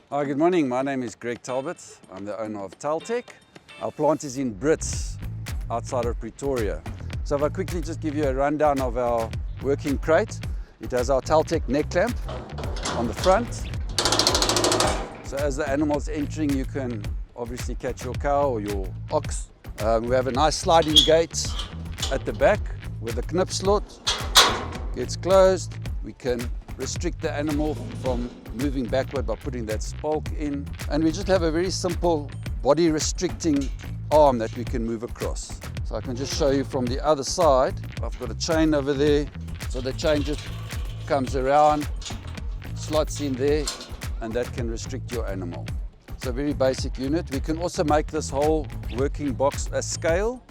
Hi, good morning. My name is Greg Talbot. I'm the owner of Tal-Tec. Our plant is in Brits, outside of Pretoria. So if I quickly just give you a rundown of our working crate. It has our Tal-Tec neck clamp on the front. So as the animal's entering, you can obviously catch your cow or your ox. We have a nice sliding gate at the back where the knip slot gets closed. We can restrict the animal from moving backward by putting that spoke in. And we just have a very simple body restricting arm that we can move across. So I can just show you from the other side. I've got a chain over there. So the chain just comes around, slots in there, and that can restrict your animal. It's a very basic unit. We can also make this whole working box a scale,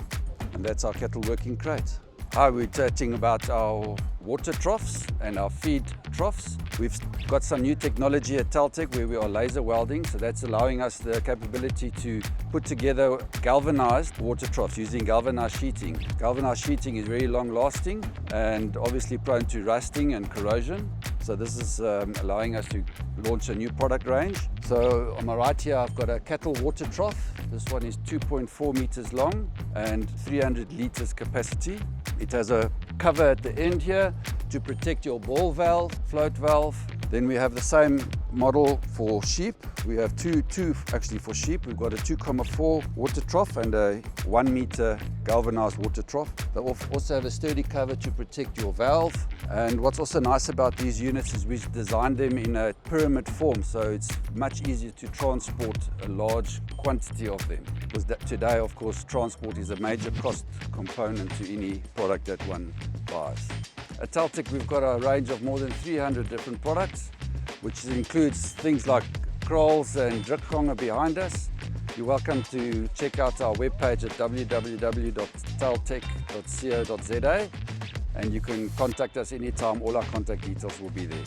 and that's our cattle working crate. Hi, we're chatting about our water troughs and our feed troughs. We've got some new technology at Tal-Tec where we are laser welding, so that's allowing us the capability to put together galvanized water troughs using galvanized sheeting. Galvanized sheeting is very long lasting and obviously prone to rusting and corrosion. So this is allowing us to launch a new product range. So on my right here, I've got a cattle water trough. This one is 2.4 meters long and 300 liters capacity. It has a cover at the end here to protect your ball valve, float valve. Then we have the same model for sheep. We have two actually for sheep. We've got a 2.4 water trough and a 1 meter galvanized water trough. They also have a sturdy cover to protect your valve. And what's also nice about these units is we've designed them in a pyramid form, so it's much easier to transport a large quantity of them. Because today, of course, transport is a major cost component to any product that one buys. At Tal-Tec, we've got a range of more than 300 different products, which includes things like Kraals and drukgonge behind us. You're welcome to check out our webpage at www.taltec.co.za, and you can contact us anytime. All our contact details will be there.